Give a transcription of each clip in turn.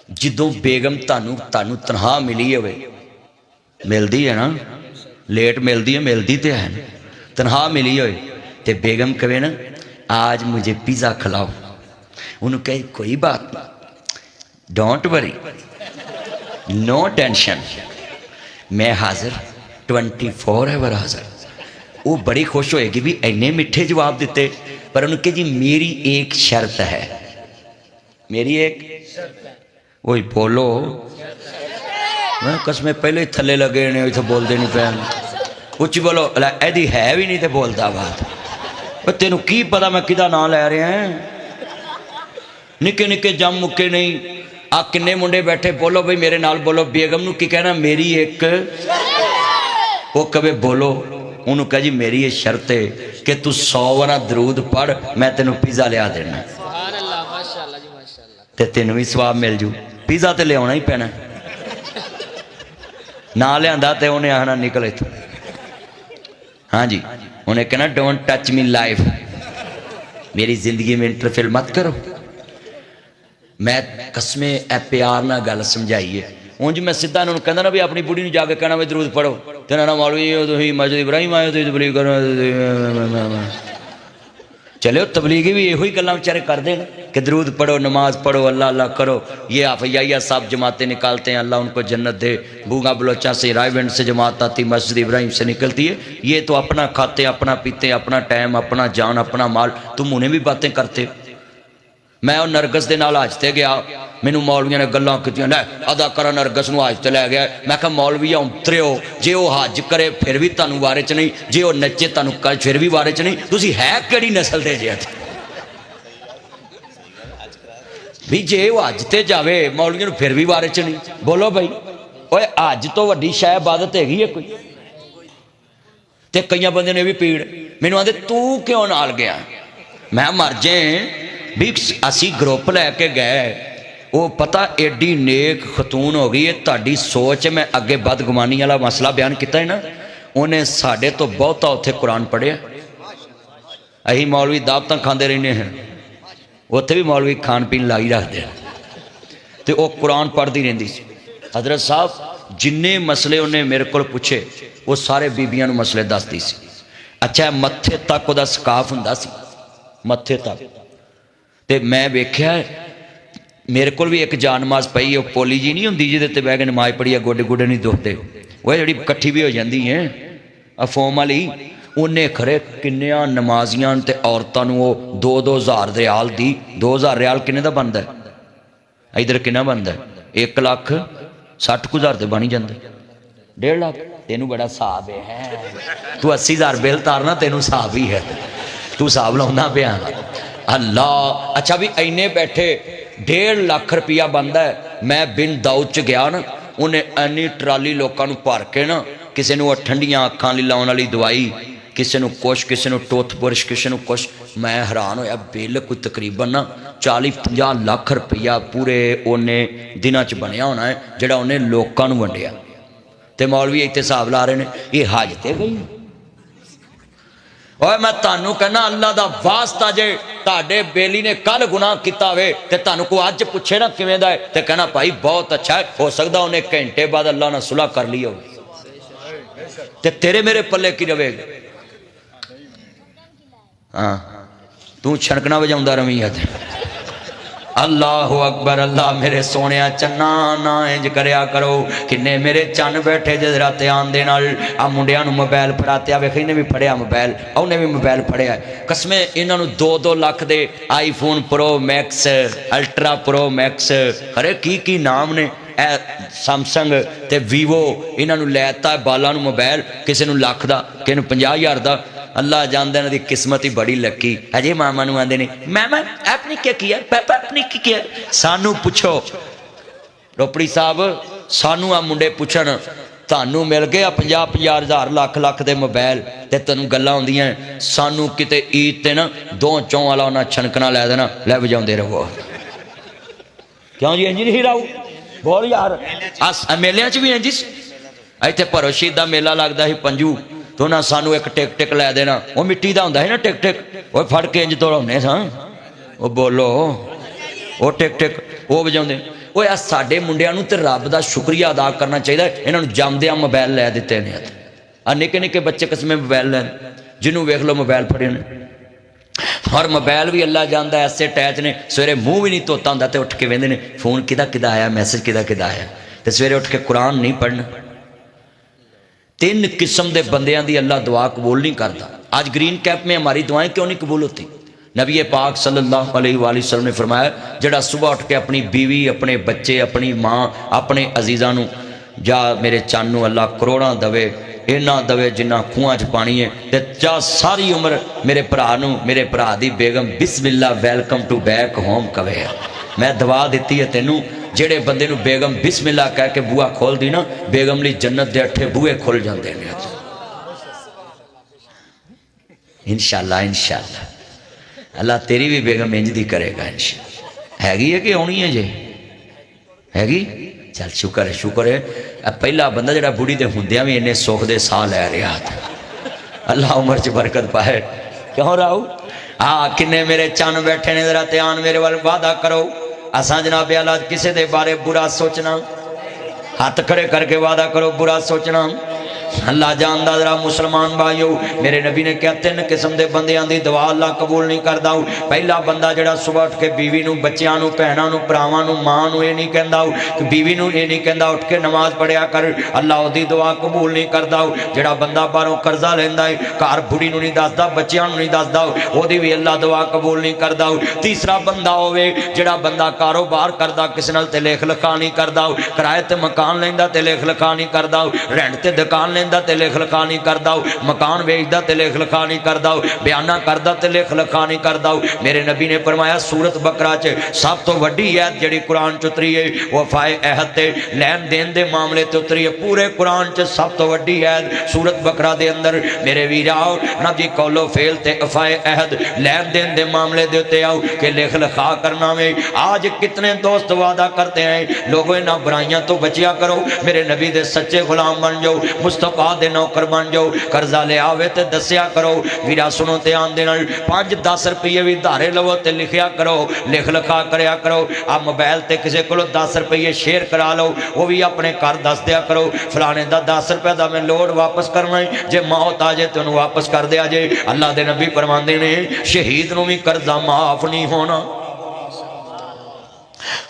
ਜਦੋਂ बेगम तानू तनख्वाह मिली होवे, मिलती है ना, लेट मिलती है, मिलती तो है, तनख्वाह मिली होए तो बेगम कहे ना आज मुझे पिज़्ज़ा खिलाओ, उन्होंने कहे कोई बात नहीं, डोंट वरी, नो टेंशन, मैं हाजिर 24 आवर हाजिर। वो बड़ी खुश होएगी भी इन्ने मिठे जवाब दिते, पर उन्होंने जी मेरी एक शर्त है, मेरी एक वही बोलो, मैं कसमें पहले ही थले लगे ने इतने बोलते नहीं पैन, उच्ची बोलो यदि है भी नहीं तो बोलता बात, तेनों की पता मैं किदा नाम लै रहा है, निके निके जम मुक्के नहीं, आ किन्ने मुंडे बैठे बोलो भाई मेरे नाल बोलो, बेगम नू की कहना मेरी एक, वो कवे बोलो, उन्होंने कहा जी मेरी ये शर्त है कि तू 100 वारा दरूद पढ़, मैं तेनों पिज़्ज़ा लिया देना, ते तेन भी स्वाब मिल जू, पिज़्ज़ा तो लिया ही पैना, ना लिया तो उन्हें आना निकल इथों। हाँ जी, उन्हें कहना डोंट टच मी लाइफ, मेरी जिंदगी में इंटरफेयर मत करो। मैं कसमें ए प्यार ना गल समझाई है, उंज मैं सीधा इन्होंने कहना ना भी अपनी बुढ़ी ने जाके कहना भी दरूद पढ़ो, तो ना मौलवी मस्जिद इब्राहिम आए तो तबलीग करो, चलो तबलीगी भी यही गल्लां बेचारे कर दें कि दरूद पढ़ो, नमाज पढ़ो, अल्लाह अल्लाह करो, ये आफिया सब जमातें निकालते हैं, अल्लाह उनको जन्नत दे, बूंगा बलोचा से रायविंड से जमात आती, मस्जिद इब्राहिम से निकलती है, ये तो अपना खाते, अपना पीते, अपना टाइम, अपना जान, अपना माल, तुम उन्हें भी बातें करते। मैं और नरगस के नाल हज ते गया, मैनू मौलविया ने गल्लां कीतियां, लै अदा करा नरगस नूं हज ते लै गया, मैं कहा मौलवी औंतरे हो, जे वो हज करे फिर भी तुहानूं वारे च नहीं, जे वो नचे तुहानूं कल फिर भी वारे च नहीं, तुसीं है किहड़ी नस्ल दे जे भी जे वो हज ते जावे मौलविया नूं फिर भी वारे च नहीं, बोलो भाई ओए हज तो वड्डी शै इबादत हैगी है कोई? ते कई बंदे ने भी पीड़, मैनूं आंदे तू क्यों नाल गया, मैं मर जाए भी असी ग्रुप लैके गए, वो पता एडी नेक खतून हो गई है, ताड़ी सोच मैं अगे बदगुमानी वाला मसला बयान किया है ना, उन्हें साढ़े तो बहुता उत्थे कुरान पढ़िया, अही मौलवी दावतां खांदे रहने हैं, उत्थे भी मौलवी खान पीन लाई रखते हैं, तो वह कुरान पढ़ती रही सी। हजरत साहब जिन्ने मसले उन्हें मेरे को पूछे वो सारे बीबियां नूं मसले दसदी सी। अच्छा मत्थे तक वह स्काफ हुंदा सी, मत्थे तक, तो मैं वेख्या मेरे को भी एक जान नमाज पई है, पोली जी नहीं होंगी जिहदे बह के नमाज पढ़ी है, गोडे गोडे नहीं दुखते, वह जी कट्ठी भी हो जाती है अफोम वाली, उन्हें खरे किन्नियां नमाजियां ते औरतां नूं वो 2-2 हज़ार रियाल दी, 2 हज़ार रियाल किन्ने दा बनता है, इधर किन्ना बनता है 1,60,000 तो बन ही जाता, 1.5 लाख, तेनू बड़ा हिसाब है, तू 80,000 बिल तारना तेनू हिसाब ही है, तू हिसाब लाउंदा पिया अल्लाह। अच्छा भी इन्ने बैठे 1.5 लाख रुपया बनता है, मैं बिन दाऊद च गया ना, उन्हें इन्नी ट्राली लोगों भर के ना, किसी को ठंडियां अखां लई लाउण वाली दवाई, किसी को कुछ, किसी को टूथब्रश, किसी को कुछ, मैं हैरान होया बिल कोई तकरीबन ना 40-50 लाख रुपया पूरे उन्हें दिनों च बनया होना है, जिहड़ा उन्हें लोगों नूं वंडिया, ते मौलवी इत्थे हिसाब ला रहे हैं ये हज ते गई। और मैं तुहानू कहना अल्लाह दा वास्ता जे तुहाडे बेली ने कल गुनाह किया होवे ते तुहानू कोई अज पुछे ना किवें दा है, ते कहना भाई बहुत अच्छा है, हो सकदा उन्हें घंटे बाद अल्लाह ने सुलह कर ली हो, ते तेरे मेरे पल्ले की रवेगा। हाँ तू छनकना बजाउंदा रवी है, अल्लाह अकबर, अल्लाह मेरे सोने चन्ना ना इंज करया करो, किन्ने मेरे चन्न बैठे जरा ध्यान दे नाल, आ मुंडियां नूं मोबाइल फड़ाते, आ वेख इन्हें भी फड़िया मोबाइल, उन्हें भी मोबाइल फड़िया, कसमें इन्हां नूं 2-2 लाख दे iPhone Pro Max, Ultra Pro Max, अरे की नाम ने, सैमसंग ते वीवो, इन्हां नूं लैता बालां नूं मोबाइल, किसी नूं लाख दा, किसी नूं 50,000 दा, अल्लाह जानदा इन्हां दी किस्मत ही बड़ी लकी। अजे मामा नूं आंदे ने मामा आपने क्या किया, पापा आपने क्या किया, सानू पुछो रोपड़ी साहब, सानू आ मुंडे पुछण तुहानू मिल गए 50-50 हज़ार लाख दे मोबाइल, ते तैनूं गल्लां आउंदियां, सानू किते ईद ते ना 2-4 वाला उन्हां छनकना लै देना, लै वजाउंदे रहो, क्यों जी इंज नहीं राऊ बोल यार, मेलियां च भी इंज, इत्थे भरो शहीद दा मेला लगदा ਸੀ पंजू, तो ना सानू एक टिक लै देना, वो मिट्टी का होंदा है ना टिक वो फड़ के इंज दौड़ाने सा, वो बोलो वो टिक वो बजाते, وہ साडे मुंडियां नूं ते रब दा शुक्रिया अदा करना चाहिए। इन्हां नूं जमदियां मोबाइल लै दिते ने, निक्के निक्के बच्चे किस्में मोबाइल लैन, जिन्हों वेख लो मोबाइल फड़े ने, और मोबाइल भी अल्लाह जानदा ऐसे टैच ने, सवेरे मूँह भी नहीं धोता होंदा ते उठ के वेंदे ने फोन किदा किदा आया, मैसेज किदा किदा आया, ते सवेरे उठ के कुरान नहीं पढ़ना। तीन किस्म के बंदियां दी अल्लाह दुआ कबूल नहीं करता। आज ग्रीन कैप में हमारी दुआएं क्यों नहीं कबूल होती? नबी पाक सल्लल्लाहु अलैहि वसल्लम ने फरमाया, जड़ा सुबह उठ के अपनी बीवी, अपने बच्चे, अपनी माँ, अपने अजीज़ां नूं जा मेरे चन्न नूं अल्लाह करोड़ां दवे, इन्ना दवे जिन्ना खूहां च पानी है, ते जा सारी उम्र मेरे भरा नूं, मेरे भरा दी बेगम बिस्मिल्ला वेलकम टू बैक होम कवे। मैं दवा दी है तेनू, जेड़े बंदे नूं बेगम बिस्मिल्ला कह के बूआ खोल दी ना, बेगम ली जन्नत दे 8 बूहे खुल जाते हैं। इंशाअल्लाह इंशाअल्लाह अल्लाह तेरी भी बेगम इंज दी करेगा इंशाअल्लाह। हैगी है कि आनी है जे? हैगी? चल शुक्र है शुक्र है। पहला बंदा जड़ा बुढ़ी दे हुंदियां भी इन्ने सुख दे साह लै रहा था। अल्लाह उम्र च बरकत पाए। क्यों राहू? हाँ किन्ने मेरे चन बैठे ने, जरा ध्यान मेरे वाल वादा करो, असा जनाब आला किसी के बारे बुरा सोचना, हाथ खड़े करके वादा करो बुरा सोचना अल्लाह जानदा। जरा मुसलमान भाइयों, मेरे नबी ने कहा 3 किस्म के बंदियां दी दुआ अल्लाह कबूल नहीं करता। पहला बंदा जड़ा सुबह उठ के बीवी नूं, बच्चों नूं, भैणां नूं, भरावां नूं, मां नूं ये नहीं कहंदा, बीवी नूं ये नहीं कहंदा उठ के नमाज पढ़िया कर, अल्लाह उहदी दुआ कबूल नहीं करता। जड़ा बंदा बाहरों कर्जा लैंदा है, घर बुढ़ी नूं नहीं दसदा, बच्चों नूं नहीं दसदा, उहदी भी अल्लाह दुआ कबूल नहीं करता। तीसरा बंदा होवे जड़ा बंदा कारोबार करदा, किसी नाल ते लेख लिखा नहीं करदा, किराए ते मकान लैंदा ते लेख लिखा नहीं करदा, रेंट ते दुकान लैंदा ते लेख लिखा नहीं करदा, मकान वेचदा ते लेख लिखा नहीं करदा, बयाना करदा ते लेख लिखा नहीं करदा। मेरे नबी ने फरमाया सूरत बकरा च सब तो वड्डी आयत जिहड़ी कुरान च उतरी है वफाए अहद ते लैन देन दे मामले ते उतरी है। पूरे कुरान च सब तो वड्डी आयत सूरत बकरा दे अंदर मेरे वीराओ ना जी कौलो फेल ते वफाए अहद लैन देन दे मामले दे उत्ते आओ कि लेख लिखा करना में। आज कितने दोस्त वादा करते हैं लोगों इन्हां बुराइयां तो बचिया करो, मेरे नबी दे सच्चे गुलाम बन जाओ, मुस्तफा दे नौकर बन जाओ, कर्जा ले आवे ते दसिया करो। वीरा सुनो ध्यान दे नाल 5-10 रुपये भी धारे लवो ते लिखिया करो, लिख लिखा करया करो। आ मोबाइल ते किसी को 10 रुपये शेयर करा लो, वो भी अपने घर दस दिया करो, फलाने दा 10 रुपये का मैं लोड वापस करना है, जे मौत आ जाए तो उन्होंने वापस कर दिया जे। अल्लाह दे नबी फरमांदे ने शहीद नूं भी कर्जा माफ नहीं होना,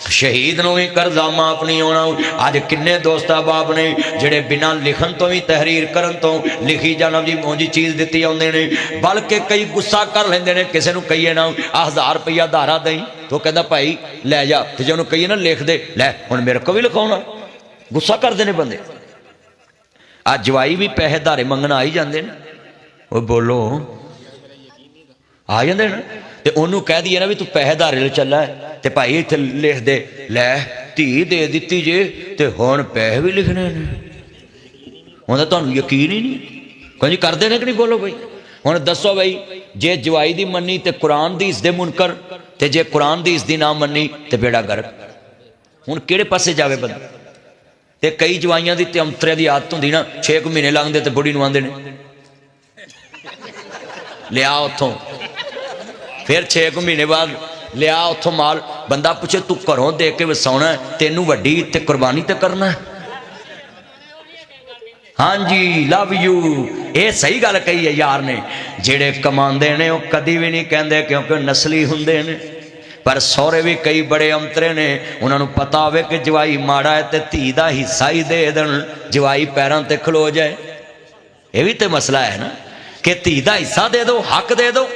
शहीद नूं भी कर्जा माफ नहीं होना। अज किन्ने दोस्त बाप ने जेड़े बिना लिखन तो भी तहरीर करन तो लिखी जाना जी मोजी चीज़ दिती आउंदे ने, बल्कि कई गुस्सा कर लेंदे ने। किसी नूं कहीए ना 1000 रुपया धारा दई तो कहता भाई लै जा, तो जे उन्होंने कहीए ना लिख दे लै हुण मेरे को भी लिखाउणा, गुस्सा करते हैं बंदे। अज जवाई भी पैसे धारे मंगण आ ही जाते हैं, वो बोलो आ जाते ना, तो उन्होंने कह दिए ना भी तू पैसे धारे ले चला है तो भाई इत्थे लिख दे, लै धी दे दी जे तो हुण पैसे भी लिखने ने, हुण तुहानूं यकीन ही नहीं कोई जी करते हैं कि नहीं? बोलो भाई हुण दसो भाई, जे जवाई दी मन्नी तो कुरान दी इसदे मुनकर, ते जे कुरान दी इसदी ना मन्नी तो बेड़ा गर्क। हुण किहड़े पासे जावे बंदा? ते कई जवाइयां दी ते अंतरे दी आदत हुंदी ना, 6 महीने लंघदे ते बुढ़ी नूं आंदे ने लिया उत्थों, फिर 6 महीने बाद लिया उत्थों माल। बंदा पूछे तू घरों दे के वसाउणा तेनू वड्डी ते कुर्बानी ते करना है? हाँ जी लव यू, ये सही गल कही है यार ने। जेड़े कमांदे ने वो कदी भी नहीं कहते क्योंकि नस्ली हुंदे ने, पर सौरे भी कई बड़े अंतरे ने, उन्होंने पता होवे कि जवाई माड़ा है तो धी का हिस्सा ही दे देन, जवाई पैरों ते खलो जाए। ये भी तो मसला है ना कि धी का हिस्सा दे दो, हक दे दो।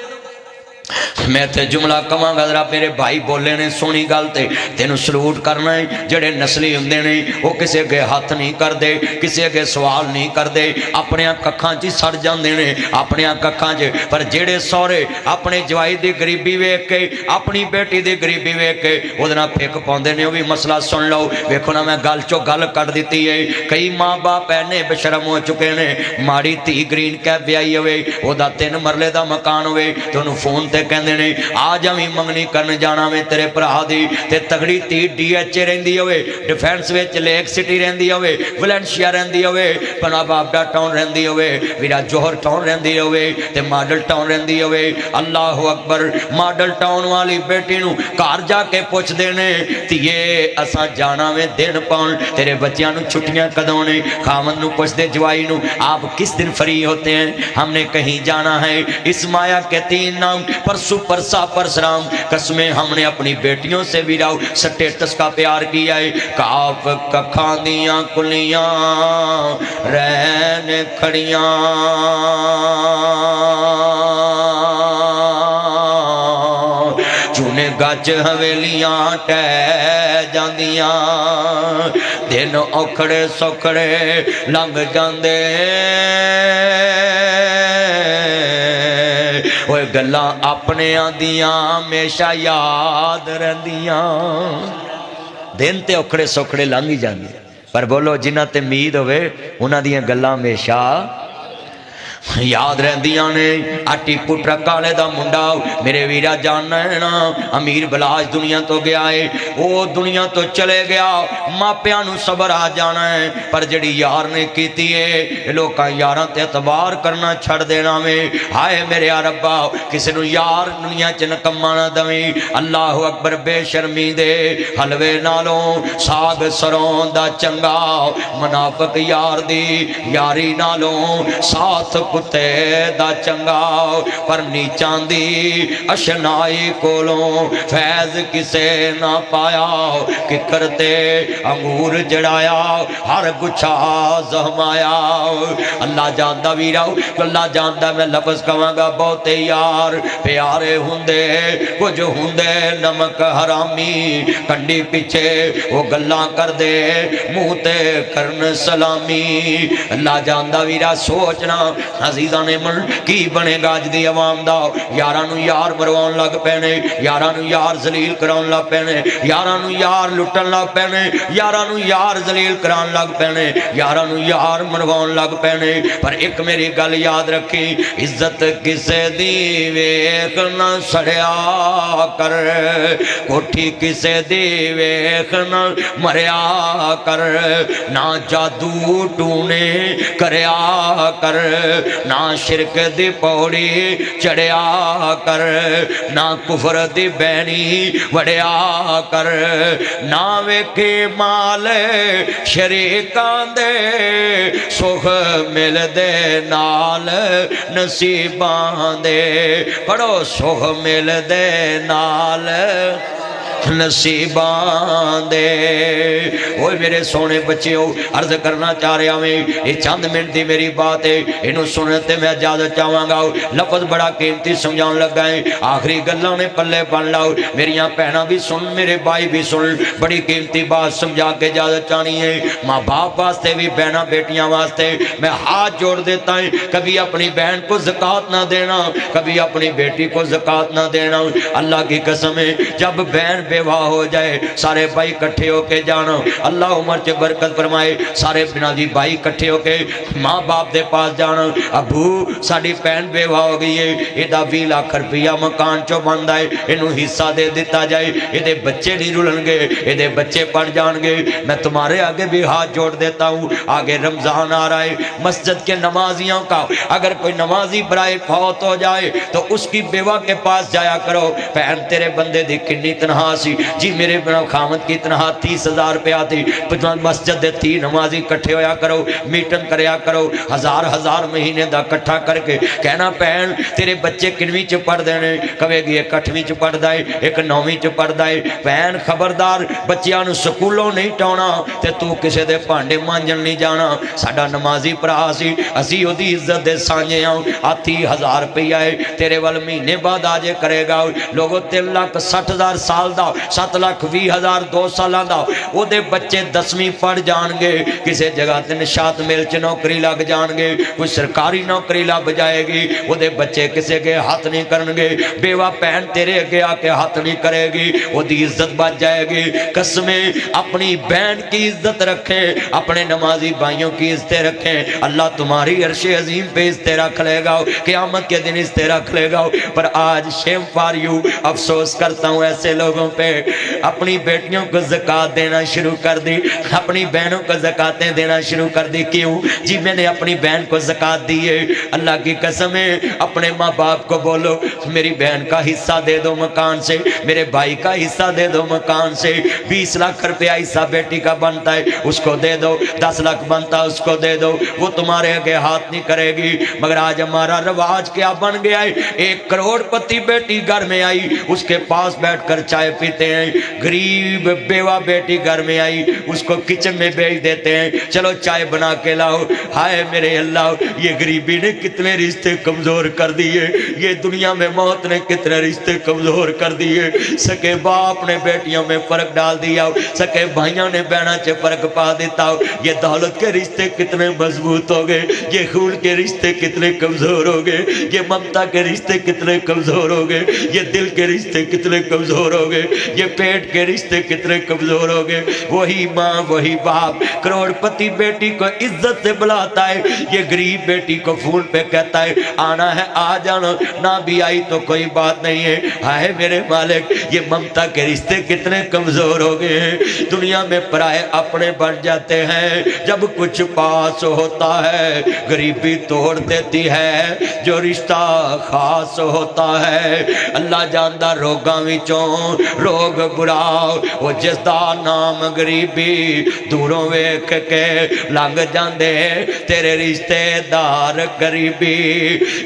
मैं ते जुमला कवांगा जरा मेरे भाई बोले ने सोहनी गल ते तेनू सलूट करना है। जेड़े नस्ली हुंदे ने वो किसी अगे हथ नहीं करते, किसी अगे सवाल नहीं करते, अपने कखां च सड़ जाते ने अपने कखां च। पर जेड़े सौरे अपने जवाई की गरीबी वेख के, अपनी बेटी की गरीबी वेख के उहदे नाल फिक पाउंदे ने। वो भी मसला सुन लो, वेखो ना मैं गल चो गल कट दी है। कई माँ बाप ऐने बेशरम हो चुके ने, माड़ी धी ग्रीन कैब ब्याई होवे, ओहदा 3 मरले का मकान होवे तो उन्होंने फोन ते उत्थे कहंदे ने आ जावी मंगनी करन जाना वे तेरे भरा दी ते तगड़ी धी DH रहिंदी होवे डिफेंस विच लेक सिटी रहिंदी होवे वैलेंशिया रहिंदी होवे पनाबाबडा टाउन रहिंदी होवे वीरा जोहर टाउन रहिंदी होवे ते मॉडल टाउन रहिंदी होवे अल्लाह अकबर मॉडल टाउन वाली बेटी नूं घर जाके पुछदे ने धीए असां जाना वे दिन पाउण तेरे बच्चियां नूं छुट्टियां कदों ने खामन नूं पुछदे जवाई नूं आप किस दिन फ्री होते हैं हमने कहीं जाना है इस माया के 3 नाम परसों परसा परसराम कसमें हमने अपनी बेटियों से भी राव स्टेटस का प्यार किया है काफ कखा दियां कुलियां रहन खड़ियां चूने गज हवेलियां टह जांदियां दिन औखड़े सौखड़े लंघ जांदे ओए गल्लां अपने आंदियां हमेशा याद रहिंदियां दिन ते औखड़े सौखड़े लंघ ही जांदे पर बोलो जिन्हां ते उम्मीद होवे उन्हां दीयां गल्लां हमेशा याद रहिंदियां ने आटी पुट्रा काले दा मुंडा मेरे वीरा जानना है ना अमीर बलाज दुनिया तो गया है वो दुनिया तो चले गया मापियां नूं सबर आ जाना है पर जिहड़ी यार ने कीती है लोकां यारां ते एतबार करना छड़ देना वे हाय मेरे रब्बा किसी नूं यार दुनिया च नकम्मा ना दवीं अल्लाह अकबर बेशर्मी दे हलवे नालों साग सरों दा चंगा मुनाफिक यार दी यारी नालों साथ कुत्ते दा चंगा पर नीचां दी अशनाई कोलों फैज किसे ना पाया कि करते अंगूर जड़ाया हर गुच्छा जहमाया अल्लाह जानदा वीरा अल्लाह जानदा मैं लफ्ज़ कहांगा बहुते यार प्यारे हुंदे कुछ हुंदे नमक हरामी कंडी पिछे वो गल्लां कर दे मुंह ते करन सलामी अल्लाह जानदा वीरा सोचना अजीज़ा ने मन की बनेगा अज दी अवाम दा यारां नूं यार मरवाउण लग पैने यारां नूं यार जलील कराउण लग पैने यारां नूं यार लुट्टण लग पैने यारां नूं यार जलील कराउण लग पैने यारां नूं यार मरवाउण लग पैने पर एक मेरी गल याद रखी इज्जत किसे दी वेख न सड़िया कर कोठी किसे दी वेख न मरिया कर ना जादू टूने करया कर ना शिरक दी पौड़ी चढ़िया कर ना कुफर दी बैनी वड़िया कर ना वेखे माल शरीकां दे सुख मिलदे नाल नसीबां दे पढ़ो सुख मिलदे नाल नसीबां दे ओए मेरे सोने बच्चों अर्ज करना चाह रहा मैं ये चंद मिनट की मेरी बात है इनू सुनने ते मैं इजाजत चाहांगा लफज बड़ा कीमती समझाउण लगा है आखिरी गल्लां ने पल्ले बन लाओ मेरियां भैणां भी सुन मेरे भाई भी सुन बड़ी कीमती बात समझा के इजाजत चाहनी है माँ बाप वास्ते भी बहना बेटियां वास्ते मैं हाथ जोड़ देता है कभी अपनी बहन को ज़कात ना देना कभी अपनी बेटी को ज़कात ना देना अल्लाह की कसम है जब बहन बेवा हो जाए सारे भाई इकट्ठे होके जाना अल्लाह उम्र च बरकत फरमाए सारे बिना जी भाई इकट्ठे होके माँ बाप दे पास जाना अबू साड़ी भैन बेवा हो गई है इहदा 20 लाख रुपया मकान चो बनता है इनू हिस्सा दे दिता जाए इहदे बच्चे नहीं रुलणगे इहदे बच्चे पढ़ जाएंगे मैं तुम्हारे आगे भी हाथ जोड़ देता हूँ आगे रमजान आ रहा है मस्जिद के नमाजियों का अगर कोई नमाजी बराए फौत हो जाए तो उसकी बेवा के पास जाया करो भैन तेरे बंदे दी किन्नी तनहा जी मेरे बिना खामद की तनहा 30,000 रुपया थी मस्जिद दे 3 नमाजी इकट्ठे होया करो मीटिंग करया करो हजार महीने दा इकट्ठा करके कहना भैन तेरे बच्चे किनवीं च पढ़दे ने कवेगी एक 8वीं च पढ़दा है एक 9वीं च पढ़दा है भैन खबरदार बच्चियां नूं स्कूलों नहीं टाउणा ते तू किसे दे भांडे मांजण नहीं जाना साडा नमाजी भरा सी असीं ओदी इज्जत दे सांझे आ हाथी 1000 रुपया है तेरे वल महीने बाद आजे करेगा लोगो 3,60,000 साल दा 7,20,000 2 साल का वो बच्चे بچے 10ویں پڑھ جان گے، کسی جگہ تے نشاط مل چ نوکری لگ جان گے، کوئی سرکاری نوکری لگ جائے گی، وہ دے بچے کسی کے ہاتھ نہیں کرن گے، بیوہ بہن تیرے اگے آ کے ہاتھ نہیں کرے گی، وہ دی عزت بچ جائے گی۔ قسمیں اپنی بہن کی عزت رکھیں، اپنے نمازی بھائیوں کی عزت رکھیں، اللہ تمہاری عرش عظیم پہ عزت رکھ لے گا، قیامت کے دن عزت رکھ لے گا۔ پر آج شیم فار یو، افسوس کرتا ہوں ایسے لوگوں پہ، اپنی بیٹیوں کو زکوٰۃ دینا شروع کر دی، اپنی بہنوں کو زکوٰۃیں دینا شروع کر دی۔ کیوں جی؟ میں نے اپنی بہن کو زکوٰۃ دی ہے، اللہ کی قسم ہے اپنے ماں باپ کو بولو میری بہن کا حصہ دے دو مکان سے، میرے بھائی کا حصہ دے دو مکان سے، 20 لاکھ روپیہ حصہ بیٹی کا بنتا ہے اس کو دے دو، 10 لاکھ بنتا اس کو دے دو، وہ تمہارے آگے ہاتھ نہیں کرے گی۔ مگر آج ہمارا رواج کیا بن گیا ہے؟ 1 کروڑ پتی بیٹی گھر میں آئی، اس کے پاس بیٹھ کر چائے پیتے ہیں، غریب بیوہ بیٹی گھر میں آئی اس کو کچن میں بھیج دیتے ہیں، چلو چائے بنا کے لاؤ۔ ہائے میرے اللہ، یہ غریبی نے کتنے رشتے کمزور کر دیے، یہ دنیا میں موت نے کتنے رشتے کمزور کر دیے۔ سکے باپ نے بیٹیوں میں فرق ڈال دیا، سکے بھائیوں نے بہنوں سے فرق پا دیتا، یہ دولت کے رشتے کتنے مضبوط ہو گئے، یہ خون کے رشتے کتنے کمزور ہو گئے، یہ ممتا کے رشتے کتنے کمزور ہو گئے، یہ دل کے رشتے کتنے کمزور ہو گئے، یہ پیٹ کے رشتے کتنے کمزور ہو گئے۔ وہی ماں وہی باپ کروڑ پتی بیٹی کو عزت سے بلاتا ہے، یہ غریب بیٹی کو فون پہ کہتا ہے آنا ہے آ جانا، نہ بھی آئی تو کوئی بات نہیں ہے۔ ہائے میرے مالک، یہ ممتا کے رشتے کتنے کمزور ہو گئے ہیں۔ دنیا میں پرائے اپنے بڑھ جاتے ہیں، جب کچھ پاس ہوتا ہے غریبی توڑ دیتی ہے، جو رشتہ خاص ہوتا ہے اللہ جاندہ روگاں وچوں روگ برا، وہ جس دا نام غریبی دوروں ویکھ کے لنگ جاندے تیرے رشتے دار غریبی۔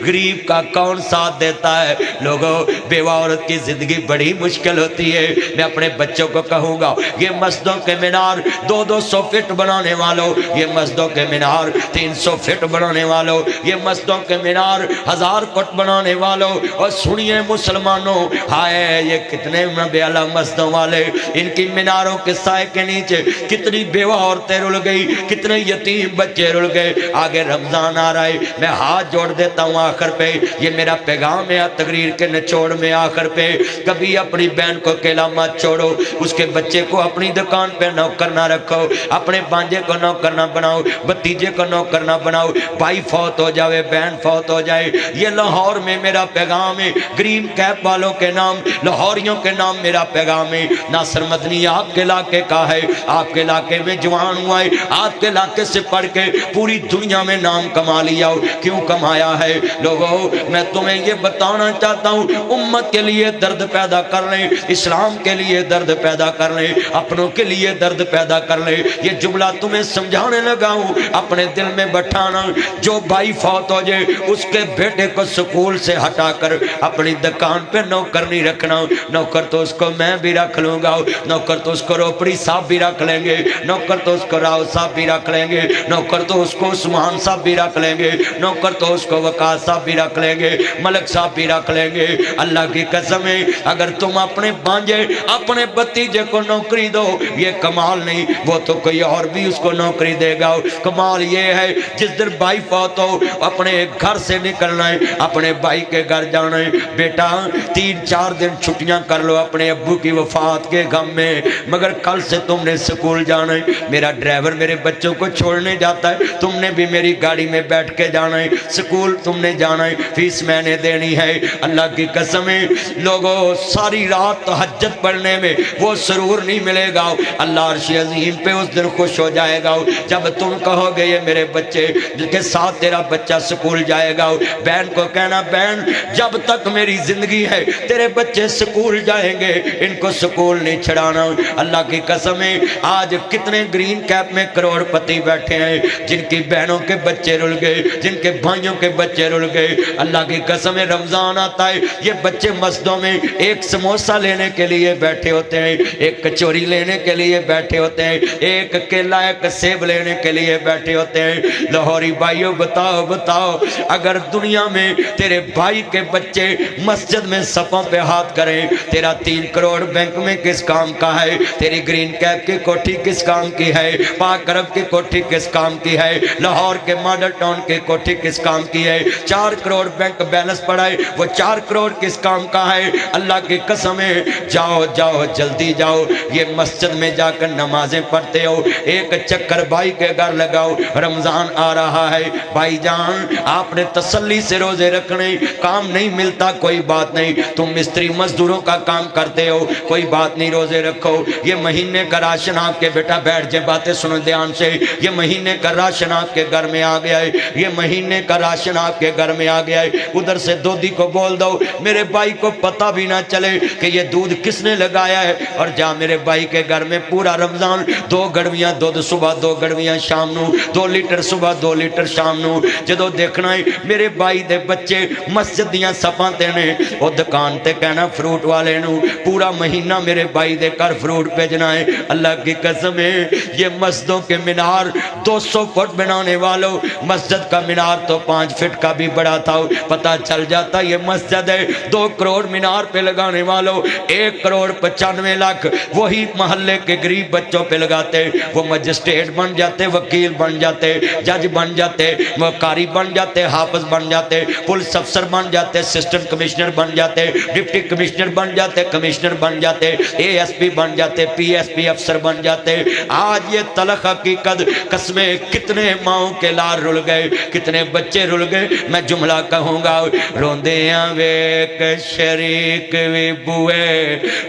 غریب کا کون ساتھ دیتا ہے؟ لوگوں، بیوہ عورت کی زندگی بڑی مشکل ہوتی ہے۔ میں اپنے بچوں کو کہوں گا یہ مسجدوں کے مینار 200 فٹ بنانے والوں، یہ مسجدوں کے مینار 300 فٹ بنانے والوں، یہ مسجدوں کے مینار 1000 فٹ بنانے والوں، اور سنیے مسلمانوں، ہائے یہ کتنے بے اعلیٰ مسجدوں والے، ان کی میناروں کے سائے کے نیچے کتنی بیوہ عورتیں رل گئی، کتنے یتیم بچے رل گئے۔ آگے رمضان آ رہا ہے، میں ہاتھ جوڑ دیتا ہوں آخر پہ، یہ میرا پیغام ہے تقریر کے نچوڑ میں آخر پہ، کبھی اپنی بہن کو اکیلا مت چھوڑو، اس کے بچے کو اپنی دکان پہ نوکر نہ رکھو، اپنے بانجے کو نوکر نہ بناؤ، بھتیجے کو نوکر نہ بناؤ، بھائی فوت ہو جائے بہن فوت ہو جائے۔ یہ لاہور میں میرا پیغام ہے، گرین کیپ والوں کے نام، لاہوریوں کے نام میرا پیغام ہے۔ ناصر مدنی آپ کے علاقے کا ہے، آپ کے علاقے میں جوان ہوا ہے، آپ کے علاقے سے پڑھ کے پوری دنیا میں نام کما لیا ہو، کیوں کمایا ہے؟ لوگوں میں تمہیں یہ بتانا چاہتا ہوں، امت کے لیے درد پیدا کر لیں، اسلام کے لیے درد پیدا کر لیں، اپنوں کے لیے درد پیدا کر لیں۔ یہ جملہ تمہیں سمجھانے لگا ہوں، اپنے دل میں بٹھانا، جو بھائی فوت ہو جائے اس کے بیٹے کو سکول سے ہٹا کر اپنی دکان پہ نوکر نہیں رکھنا، نوکر تو اس کو میں بھی رکھ لوں گا، نوکر تو اس کو روپڑی صاحب بھی رکھ لیں گے، نوکر تو اس کو راؤ صاحب بھی رکھ لیں گے، نوکر تو اس کو عثمان صاحب بھی رکھ لیں گے، نوکر تو اس کو وقاص صاحب بھی رکھ لیں گے، ملک صاحب بھی رکھ لیں گے۔ اللہ کی قسم ہے اگر تم اپنے بانجے اپنے بھتیجے کو نوکری دو، یہ کمال نہیں، وہ تو کوئی اور بھی اس کو نوکری دے گا۔ کمال یہ ہے جس دن بھائی فوت ہو اپنے گھر سے نکلنا ہے، اپنے بھائی کے گھر جانا ہے، بیٹا 3-4 دن چھٹیاں کر لو اپنے ابو کی وفات کے غم میں، مگر کل سے تم نے سکول جانا ہے، میرا ڈرائیور میرے بچوں کو چھوڑنے جاتا ہے، تم نے بھی میری گاڑی میں بیٹھ کے جانا ہے، سکول تم نے جانا ہے، فیس میں نے دینی ہے۔ اللہ کی قسم ہے لوگوں، ساری رات تہجد پڑھنے میں وہ سرور نہیں ملے گا، اللہ عرش عظیم پہ اس دن خوش ہو جائے گا جب تم کہو گے یہ میرے بچے، جن کے ساتھ تیرا بچہ سکول جائے گا۔ بہن کو کہنا بہن جب تک میری زندگی ہے تیرے بچے سکول جائیں گے، ان کو سکول نہیں چھڑانا۔ اللہ کی قسم ہے آج کتنے گرین کیپ میں کروڑ پتی بیٹھے ہیں جن کی بہنوں کے بچے رل گئے، جن کے بھائیوں کے بچے رل گئے۔ اللہ کی قسم ہے رمضان آتا ہے، یہ بچے مسجدوں میں ایک سموسہ لینے کے لیے بیٹھے ہوتے ہیں، ایک کچوری لینے کے لیے بیٹھے ہوتے ہیں، ایک کیلا ایک سیب لینے کے لیے بیٹھے ہوتے ہیں۔ لاہوری بھائیوں بتاؤ بتاؤ، اگر دنیا میں تیرے بھائی کے بچے مسجد میں صفوں پہ ہاتھ کریں، تیرا 3 کروڑ بینک میں کس کام کا ہے؟ تیری گرین کیپ की कोठी किस काम की है, पाक अरब की कोठी किस काम की है, लाहौर के मॉडल टाउन की कोठी किस काम की है, 4 करोड़ बैंक बैलेंस पड़ा है, वो 4 करोड़ किस काम का है। अल्लाह की कसम है, जाओ जाओ जल्दी जाओ, ये मस्जिद में जाकर नमाजें पढ़ते हो, एक चक्कर भाई के घर लगाओ, रमजान आ रहा है भाईजान, आपने तसल्ली से रोजे रखने, काम नहीं मिलता कोई बात नहीं, तुम मिस्त्री मजदूरों का काम करते हो कोई बात नहीं, रोजे रखो। ये महीने का राशन आपके, बेटा बैठ जाए बातें सुनो ध्यान से, ये महीने का राशन आपके घर में आ गया है, ये महीने का राशन आपके घर में आ गया है। उधर से दोधी को बोल दो मेरे भाई को पता भी ना चले कि ये दूध किसने लगाया है, और जा मेरे भाई के घर में पूरा रमजान 2 गड़वियां दूध सुबह 2 गड़वियां शाम नू, 2 लीटर सुबह 2 लीटर शाम नू। जदों देखना है मेरे भाई दे बच्चे मस्जिद दियां सफां ते ने, ओ दुकान ते कहना फ्रूट वाले नू पूरा महीना मेरे भाई दे घर फ्रूट भेजना है। अल्लाह की कसम है, ये मस्जिदों के मीनार 200 फुट बनाने वालों, मस्जिद का मीनार तो 5 फीट का भी बड़ा था, पता चल जाता ये मस्जिद है। 2 करोड़ मीनार पे लगाने वालों 1 करोड़ 95 लाख वही मोहल्ले के गरीब बच्चों पे लगाते, वो मजिस्ट्रेट बन जाते, वकील बन जाते, जज बन जाते, वो कारी बन जाते, हाफिज बन जाते, पुलिस अफसर बन जाते, असिस्टेंट कमिश्नर बन जाते, डिप्टी कमिश्नर बन जाते, कमिश्नर बन जाते, एएसपी बन जाते, पीएसपी अफसर बन जाते। आज ये तलख हकीकत, कसमें कितने माओ के लार रुल गए, कितने बच्चे रुल गए। मैं जुमला कहूँगा, रोंदे वेख शरीक भी बुए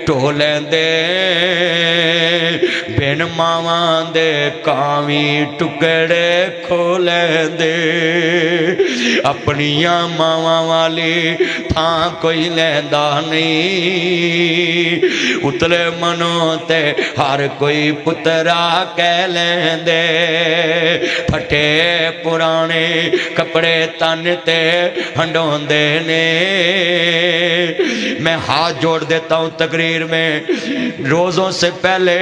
ढोलेंदे, बिन मावां दे कावी टुकड़े खोलेंदे, अपनियां मावां वाली थां कोई लैंदा नहीं, उतले मनों ते हर कोई पुत्रा कह लेंदे, फटे पुराने कपड़े तन ते हंडोंदे ने। मैं हाथ जोड़ देता हूँ तकरीर में, रोज़ों से पहले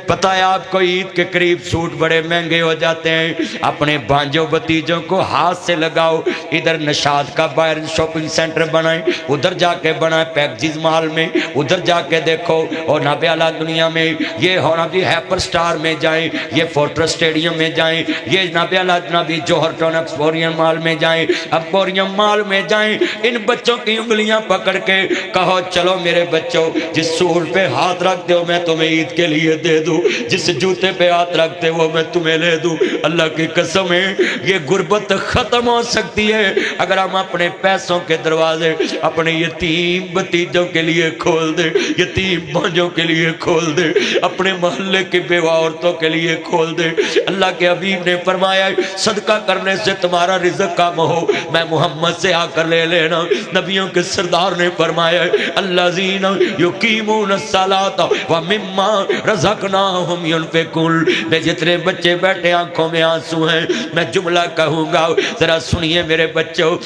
पता है आपको ईद के करीब सूट बड़े महंगे हो जाते हैं, अपने भांजों भतीजों को हाथ से लगाओ। इधर नशाद का बाहर शॉपिंग सेंटर बनाए, उधर जाके बनाए पैकेजिज माल में, उधर जाके देखो, और नाबियाला दुनिया में ये होना भी हैपर स्टार में जाएं, ये फोर्ट्रेस स्टेडियम में जाएं, ये नाबियाला नबी जौहर टाउन एक्सपोरियम माल में जाएं, एक्सपोरियम माल में जाएं। इन बच्चों की उंगलियां पकड़ के कहो चलो मेरे बच्चों, जिस सूट पे हाथ रखते हो मैं तुम्हें ईद के लिए दे दूं, जिस जूते पे हाथ रखते हो मैं तुम्हें ले दूं। अल्लाह की कसम है, ये गुर्बत खत्म हो सकती है अगर हम अपने पैसों के दरवाजे अपने यतीम भतीजों के लिए खोल दे, यतीम भांजों के लिए खोल दे, अपने मोहल्ले की बेवा औरतों के लिए खोल दे। अल्लाह के हबीब ने फरमाया सदका करने से तुम्हारा रिज़्क़ कम हो, मैं मोहम्मद से आकर ले लेना। नबियों के सरदार ने फरमाया अल्लाज़ीना युकीमून सलाता व मिम्मा रज़क़नाहुम युनफ़िक़ून। मैं जितने बच्चे बैठे आंखों में आंसू हैं, मैं जुमला कहूँगा जरा सुनिए मेरे बच्चों।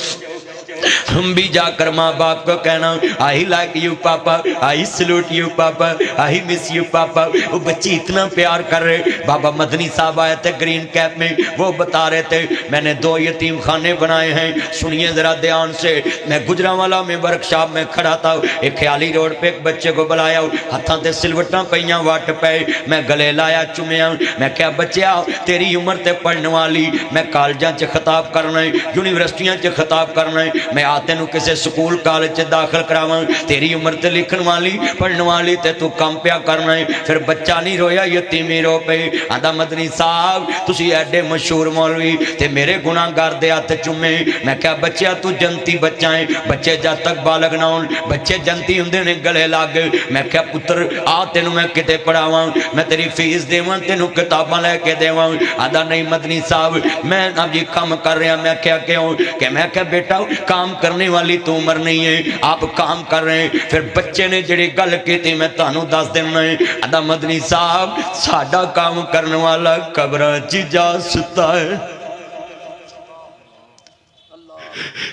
हम भी जाकर माँ बाप को कहना आई लाइक यू पापा, आई सल्यूट यू पापा, आई मिस यू पापा। वो बच्चे इतना प्यार कर रहे। बाबा मदनी साहब आए थे ग्रीन कैप में, वो बता रहे थे मैंने 2 यतीम खाने बनाए हैं, सुनिए ज़रा ध्यान से। मैं गुजरांवाला में वर्कशॉप में खड़ा था, एक ख्याली रोड पे एक बच्चे को बुलाया, हथां ते सिलवटां पईयां वट पे, मैं गले लाया चुमिया, मैं क्या बच्चा तेरी उम्र ते पढ़ने वाली, मैं कॉलेजां च खिताब करना है, यूनिवर्सिटियां च खिताब करना है, मैं आ तेनू किसी स्कूल कॉलेज च दाखिल करावां, तेरी उम्र ते लिखण वाली पढ़ने वाली ते तू काम पिया करना है। फिर बच्चा नहीं रोया, यतीमी रो पे। आंदा मदनी साहब तुसी एडे मशहूर मौलवी ते मेरे गुनाहगार दे हथ चुमे। मैं क्या बच्चा तू जनती बच्चा है, बच्चे जद तक बालग ना होण बच्चे जनती हुंदे ने गले लग। मैं क्या पुत्र आ तेनू मैं किते पढ़ावां, मैं तेरी फीस देवां, तेनू किताबां लैके देवां। आंदा नहीं मदनी साहब मैं अब जी काम कर रहा। मैं क्या क्यों कि मैं क्या बेटा काम करने वाली तो उम्र नहीं है, आप काम कर रहे हैं। फिर बच्चे ने जिहड़ी गल की मैं तुहानू दस देना है। आदा मदनी साहब साडा काम करने वाला कब्रां च जा सुता है,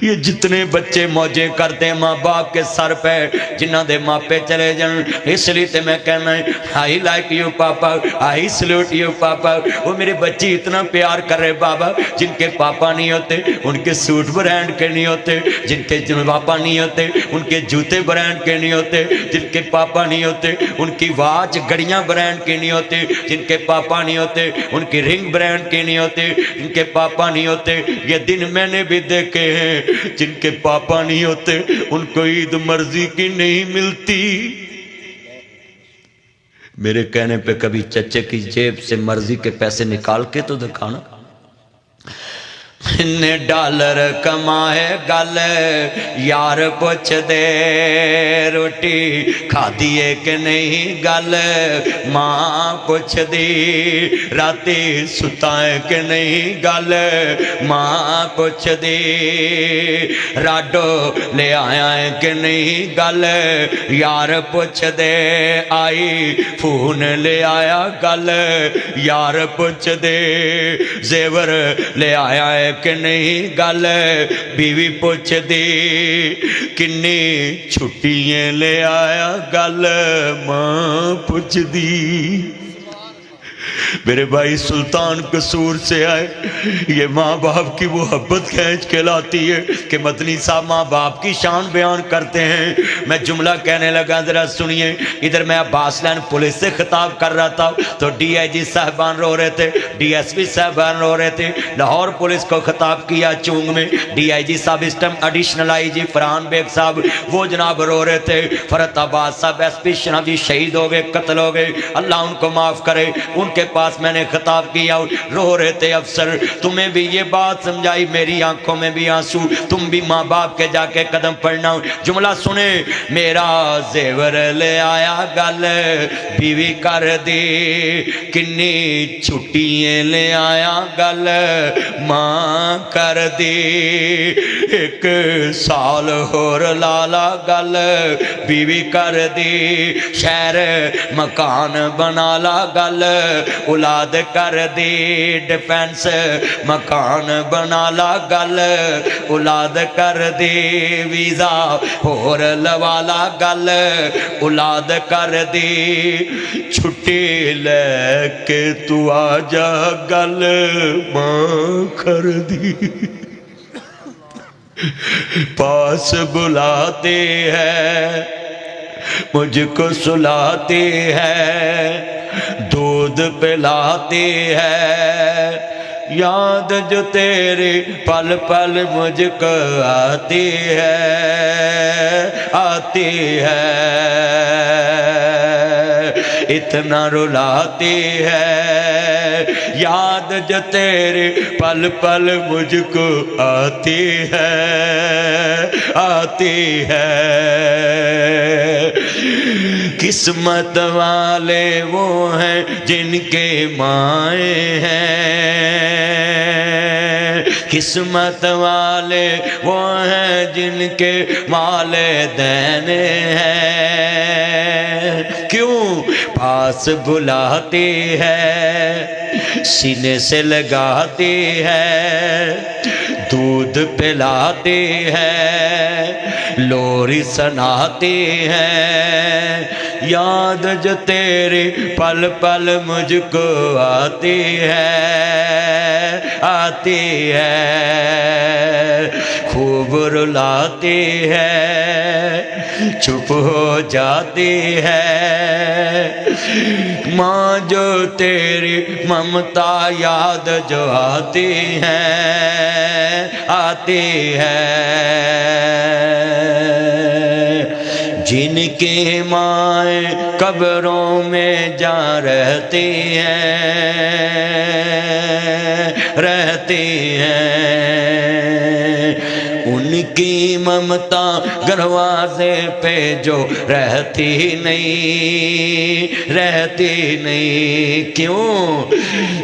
یہ جتنے بچے موجیں کرتے ہیں ماں باپ کے سر پہ جنہ دے ماپے چلے جان، اس لیے تے میں کہنا ہے I like you papa, I salute you papa. وہ میرے بچے اتنا پیار کر رہے بابا، جن کے پاپا نہیں ہوتے ان کے سوٹ برانڈ کے نہیں ہوتے، جن کے پاپا نہیں ہوتے ان کے جوتے برانڈ کے نہیں ہوتے، جن کے پاپا نہیں ہوتے ان کی واچ گھڑیاں برانڈ کے نہیں ہوتے، جن کے پاپا نہیں ہوتے ان کی رنگ برانڈ کے نہیں ہوتے، جن کے پاپا نہیں ہوتے۔ یہ دن میں نے بھی دیکھے ہیں جن کے پاپا نہیں ہوتے ان کو عید مرضی کی نہیں ملتی۔ میرے کہنے پہ کبھی چچے کی جیب سے مرضی کے پیسے نکال کے تو دکھانا۔ نے ڈالر کمائے گل یار پوچھ دے، روٹی کھا دیے کہ نہیں گل ماں پوچھ دی، راتی ستائے کہ نہیں گل ماں پوچھ دی، راڈو لے آیا ہے کہ نہیں گل یار پوچھ دے، آئی فون لے آیا گل یار پوچھ دے، زیور لے آیا ہے کہ نہیں گل بیوی پوچھ دی، کنی چھٹیاں لے آیا گل ماں پوچھ دی۔ میرے بھائی سلطان قصور سے آئے، یہ ماں باپ کی محبت کھینچ کے لاتی ہے کہ مدنی صاحب ماں باپ کی شان بیان کرتے ہیں۔ میں جملہ کہنے لگا ذرا سنیے، ادھر میں عباس لین پولیس سے خطاب کر رہا تھا تو ڈی آئی جی صاحبان رو رہے تھے، ڈی ایس پی صاحبان رو رہے تھے، لاہور پولیس کو خطاب کیا چونگ میں، ڈی آئی جی صاحب اس time additional I G Farhan Baig صاحب وہ جناب رو رہے تھے، فرحت عباس صاحب ایس پی شناب جی شہید ہو گئے، قتل ہو گئے، اللہ ان کو معاف کرے، ان کے پاس میں نے خطاب کیا، رو رہے تھے افسر تمہیں بھی یہ بات سمجھائی، میری آنکھوں میں بھی آنسو، تم بھی ماں باپ کے جا کے قدم پڑھنا۔ جملہ سنیں، میرا زیور لے آیا گل بیوی کر دی، کنی چھٹیاں لے آیا گل ماں کر دی، ایک سال ہور لالا گل بیوی کر دی، شہر مکان بنا لا گل اولاد کر دی، ڈیفنس مکان بنا لا گل اولاد کر دی، ویزا ہور لوالا گل اولاد کر دی، چھٹی لے کے تو آ جا گل ماں کر دی، پاس بلاتے ہیں مجھ کو سلاتے ہیں، دودھ پلاتی ہے، یاد جو تیری پل پل مجھ کو آتی ہے، آتی ہے، اتنا رلاتی ہے، یاد جو تیری پل پل مجھ کو آتی ہے، آتی ہے۔ قسمت والے وہ ہیں جن کے مائیں ہیں، قسمت والے وہ ہیں جن کے والدین ہیں، کیوں پاس بلاتی ہے، سینے سے لگاتی ہے، دودھ پلاتی ہے، لوری سناتی ہے، یاد جو تیری پل پل مجھ کو آتی ہے، آتی ہے، خوب رلاتی ہے، چپ ہو جاتی ہے، ماں جو تیری ممتا یاد جو آتی ہے، آتی ہے، جن کی مائیں قبروں میں جا رہتی ہیں، رہتی ہیں، ان کی ممتا دروازے پہ جو رہتی نہیں، رہتی نہیں، کیوں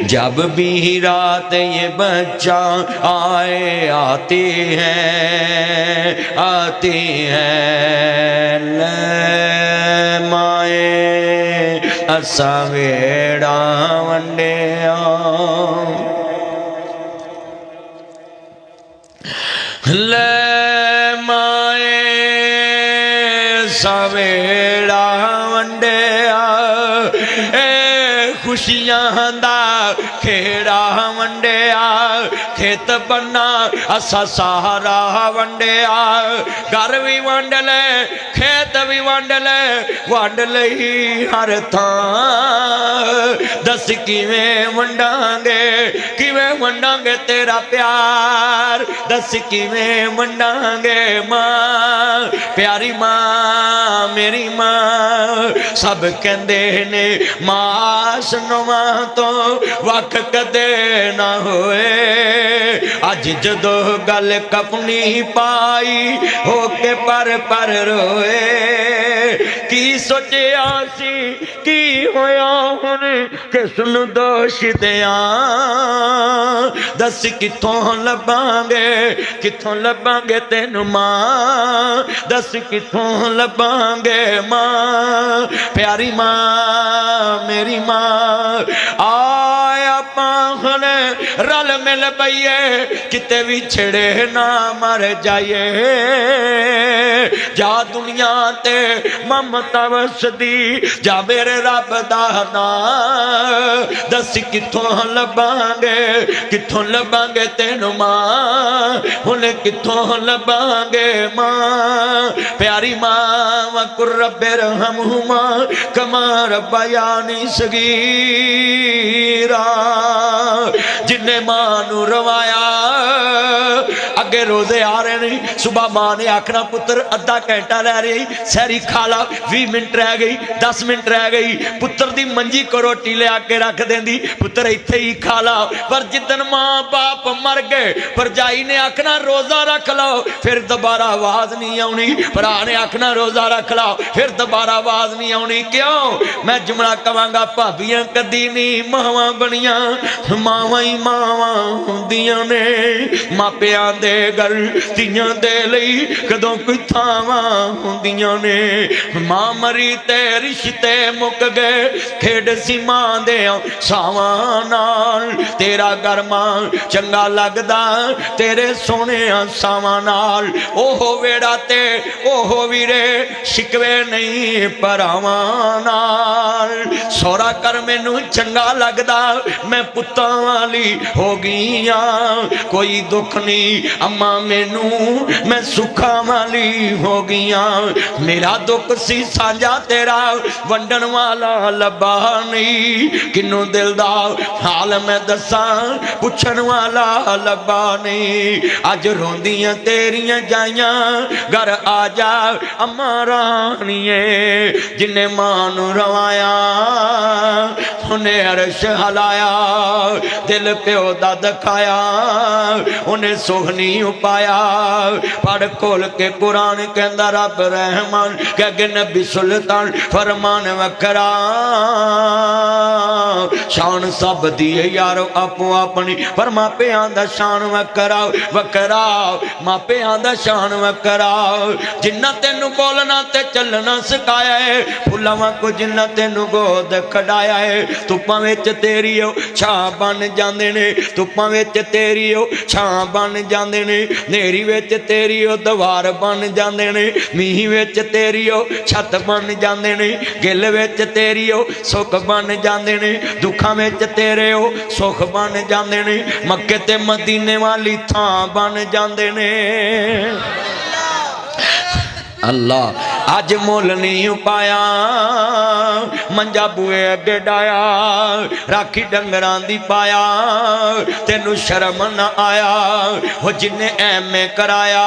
جب بھی رات یہ بچہ آئے آتی ہیں، آتی ہیں، لے مائے اسا ویڑا ونڈیا، لے ਵੇੜਾ ਵੰਡਿਆ ਏ ਖੁਸ਼ੀਆਂ ਦਾ ਖੇੜਾ ਵੰਡਿਆ ਖੇਤ ਬੰਨਾ ਅਸਾਂ ਸਾਰਾ ਵੰਡਿਆ ਘਰ ਵੀ ਵੰਡ ਲੈ ਖੇਤ ਵੀ ਵੰਡ ਲੈ ਵੰਡ ਲਈ ਹਰ ਥਾਂ ਦੱਸ ਕਿਵੇਂ ਵੰਡਾਂਗੇ ਤੇਰਾ ਪਿਆਰ ਦੱਸ ਕਿਵੇਂ ਵੰਡਾਂਗੇ ਮਾਂ ਪਿਆਰੀ ਮਾਂ ਮੇਰੀ ਮਾਂ ਸਭ ਕਹਿੰਦੇ ਨੇ ਮਾਂ ਸਨਮਾਂ ਤੋਂ ਵੱਖ ਕਦੇ ਨਾ ਹੋਏ ਅੱਜ ਜਦੋਂ ਗੱਲ ਕਪਨੀ ਪਾਈ ਹੋ ਕੇ ਪਰ ਰੋਏ ਕੀ ਸੋਚਿਆ ਸੀ ਕੀ ਹੋਇਆ ਹੁਣ ਕਿਸ ਨੂੰ ਦੋਸ਼ ਦਿਆਂ ਦੱਸ ਕਿੱਥੋਂ ਲੱਭਾਂਗੇ ਤੈਨੂੰ ਮਾਂ ਦੱਸ ਕਿੱਥੋਂ ਲੱਭਾਂਗੇ ਮਾਂ ਪਿਆਰੀ ਮਾਂ ਮੇਰੀ ਮਾਂ ਆਏ ਆਪਾਂ ਹੁਣ ਰਲ ਮਿਲ ਪਈਏ ਕਿਤੇ ਵੀ ਛੜੇ ਨਾ ਮਰ ਜਾਈਏ ਜਾ ਦੁਨੀਆ ਤੇ ਮਮਤਾ ਵਸਦੀ ਜਾ ਮੇਰੇ ਰੱਬ ਦਾ ਨਾਂ ਦੱਸ ਕਿੱਥੋਂ ਲੱਭਾਂਗੇ ਤੈਨੂੰ ਮਾਂ ਹੁਣ ਕਿੱਥੋਂ ਲੱਭਾਂਗੇ ਮਾਂ ਪਿਆਰੀ ਮਾਂ ਵਕੁਰ ਰੱਬੇ ਰਹਿਮਹੁਮਾ ਕਮਾ ਰੱਬਯਾਨੀ ਸਗੀਰਾ ਜਿੰਨੇ ਮਾਂ ਨੂੰ ਰਵਾਇਆ ਅੱਗੇ ਰੋਜ਼ੇ ਆ ਰਹੇ ਨੇ ਸੁਬਹ ਮਾਂ ਨੇ ਆਖਣਾ ਪੁੱਤਰ ਅੱਧਾ ਘੰਟਾ ਲੈ ਰਹੀ ਸਹਿਰੀ ਖਾ ਲਾ 20 ਮਿੰਟ ਰਹਿ ਗਈ 10 ਮਿੰਟ ਰਹਿ ਗਈ ਪੁੱਤਰ ਦੀ ਮੰਜੀ ਕੋ ਰੋਟੀ ਲਿਆ ਕੇ ਰੱਖ ਦਿੰਦੀ ਪੁੱਤਰ ਇੱਥੇ ਹੀ ਖਾ ਲਾ ਪਰ ਜਿੱਦਣ ਮਾਂ ਬਾਪ ਮਰ ਗਏ ਭਰਜਾਈ ਨੇ ਆਖਣਾ ਰੋਜ਼ਾ ਰੱਖ ਲਓ ਫਿਰ ਦੁਬਾਰਾ ਆਵਾਜ਼ ਨਹੀਂ ਆਉਣੀ ਭਰਾ ਨੇ ਆਖਣਾ ਰੋਜ਼ਾ ਰੱਖ ਲਓ ਫਿਰ ਦੁਬਾਰਾ ਆਵਾਜ਼ ਨਹੀਂ ਆਉਣੀ ਕਿਉਂ ਮੈਂ ਜੁਮਲਾ ਕਵਾਂਗਾ ਭਾਬੀਆਂ ਕਦੀ ਨਹੀਂ ਮਾਵਾਂ ਬਣੀਆਂ ਮਾਵਾਂ ਹੀ ਮਾਵਾਂ ਹੁੰਦੀਆਂ ਨੇ ਮਾਪਿਆਂ ਦੇ ਘਰ ਧੀਆਂ ਦੇ ਲਈ ਕਦੋਂ ਕੋਈ ਥਾਵਾਂ ਹੁੰਦੀਆਂ ਨੇ ਮਾਂ ਮਰੀ ਤੇ ਰਿਸ਼ਤੇ ਮੁੱਕ ਗਏ ਖੇਡ ਸੀ ਮਾਂ ਦੇ ਸਾਵਾਂ ਨਾਲ ਤੇਰਾ ਘਰ ਮਾਂ ਚੰਗਾ ਲੱਗਦਾ ਤੇਰੇ ਸੋਹਣਿਆਂ ਸਾਵਾਂ ਨਾਲ ਉਹ ਵੇੜਾ ਤੇ ਉਹ ਵੀਰੇ ਸ਼ਿਕਵੇ ਨਹੀਂ ਭਰਾਵਾਂ ਨਾਲ ਸਹੁਰਾ ਘਰ ਮੈਨੂੰ ਚੰਗਾ ਲੱਗਦਾ ਮੈਂ ਪੁੱਤਾਂ ਵਾਲੀ ਹੋ ਗਈਆਂ ਕੋਈ ਦੁੱਖ ਨਹੀਂ ਅੰਮਾ ਮੈਨੂੰ ਮੈਂ ਸੁੱਖਾਂ ਵਾਲੀ ਹੋ ਗਈਆਂ ਮੇਰਾ ਦੁੱਖ ਸੀ ਸਾਂਝਾ ਤੇਰਾ ਵੰਡਣ ਵਾਲਾ ਲੱਭਾ ਨਹੀਂ ਕਿਨੂੰ ਦਿਲ ਦਾ ਹਾਲ ਮੈਂ ਦੱਸਾਂ ਪੁੱਛਣ ਵਾਲਾ ਲੱਭਾ ਨਹੀਂ ਅੱਜ ਰੋਂਦੀਆਂ ਤੇਰੀਆਂ ਜਾਈਆਂ ਘਰ ਆ ਜਾ ਅੰਮਾ ਰਾਣੀਏ ਜਿੰਨੇ ਮਾਂ ਨੂੰ ਰਵਾਇਆ ਉਹਨੇ ਅਰਸ਼ ਹਲਾਇਆ ਦਿਲ ਪਿਓ ਦਾ ਦਿਖਾਇਆ ਉਹਨੇ ਸੁਖਨੀ ਉਪਾਇਆ ਪੜ ਖੋਲ ਕੇ ਕੁਰਾਨ ਕਹਿੰਦਾ ਰੱਬ ਰਹਿਮਾਨ ਕਹਿ ਨਬੀ ਸੁਲਤਾਨ ਫਰਮਾਨ ਵੱਖਰਾ ਸ਼ਾਨ ਸਭ ਦੀ ਯਾਰੋ ਆਪੋ ਆਪਣੀ ਪਰ ਮਾਪਿਆਂ ਦਾ ਸ਼ਾਨ ਵੱਖਰਾ ਮਾਪਿਆਂ ਦਾ ਸ਼ਾਨ ਵੱਖਰਾ ਜਿੰਨਾ ਤੈਨੂੰ ਬੋਲਣਾ ਤੇ ਚੱਲਣਾ ਸਿਖਾਇਆ ਏ ਫੁੱਲਾਂ ਵਾਂਗੂ ਜਿੰਨਾ ਤੈਨੂੰ ਗੋਦ ਖੜਾਇਆ ਏ ਧੁੱਪਾਂ ਵਿੱਚ ਤੇਰੀ ਉਹ ਛਾਂ ਬਣ ਜਾਂਦੇ ਨੇ ਧੁੱਪਾਂ ਵਿੱਚ ਤੇਰੀ ਉਹ ਛਾਂ ਬਣ ਜਾਂਦੇ ਨੇ ਨੇਰੀ ਵਿੱਚ ਤੇਰੀ ਉਹ ਦੀਵਾਰ ਬਣ ਜਾਂਦੇ ਨੇ ਮੀਂਹ ਵਿੱਚ ਤੇਰੀ ਉਹ ਛੱਤ ਬਣ ਜਾਂਦੇ ਨੇ ਗਿੱਲ ਵਿੱਚ ਤੇਰੀ ਉਹ ਸੁੱਖ ਬਣ ਜਾਂਦੇ ਨੇ ਦੁੱਖਾਂ ਵਿੱਚ ਤੇਰੇ ਉਹ ਸੁੱਖ ਬਣ ਜਾਂਦੇ ਨੇ ਮੱਕੇ ਤੇ ਮਦੀਨੇ ਵਾਲੀ ਥਾਂ ਬਣ ਜਾਂਦੇ ਨੇ अल्लाह अज मुल नहीं पाया मंजा बुए अगे डाया राखी डंगरां दी पाया तेनू शर्म न आया हो जिन्ने ऐमे कराया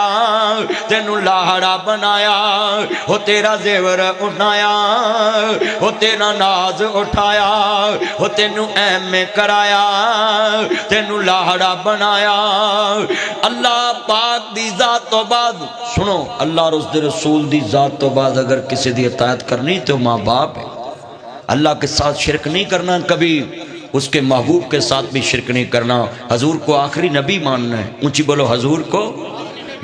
तेनू लाहड़ा बनाया हो तेरा जेवर उठाया हो तेरा नाज उठाया हो तेनू ऐमे कराया तेनू लाहड़ा बनाया अल्लाह पाक दी जात तो बाद सुनो अल्लाह और उसके रसूल दी जात तो बाद अगर किसी दी इताअत करनी तो माँ बाप है अल्लाह के साथ शिरक नहीं करना कभी उसके महबूब के साथ भी शिरक नहीं करना हजूर को आखिरी नबी मानना है ऊंची बोलो हजूर को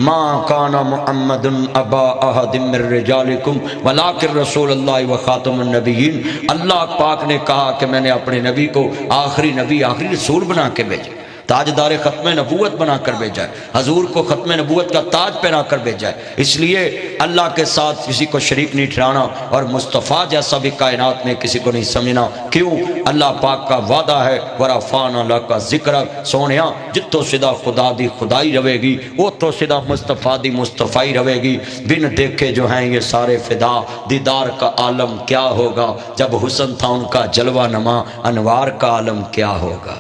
माँ काना मुहम्मदुन अबा अहदिम मिर रिजालिकुम वलाकिन रसूलुल्लाह व खातमुन नबिय्यीन अल्लाह पाक ने कहा कि मैंने अपने नबी को आखिरी नबी आखिरी रसूल बना के भेजा تاجدار ختم نبوت بنا کر بھیجا ہے، حضور کو ختم نبوت کا تاج پہنا کر بھیجا ہے، اس لیے اللہ کے ساتھ کسی کو شریک نہیں ٹھہرانا، اور مصطفیٰ جیسا بھی کائنات میں کسی کو نہیں سمجھنا۔ کیوں؟ اللہ پاک کا وعدہ ہے وَرَفَعْنَا لَكَ ذِكْرَكَ، سونیا جتوں سدا خدا دی خدائی رہے گی، وہ تو سدا مصطفیٰ دی مصطفیٰ رہے گی۔ بن دیکھے جو ہیں یہ سارے فدا، دیدار کا عالم کیا ہوگا، جب حسن تھا ان کا جلوہ نما، انوار کا عالم کیا ہوگا۔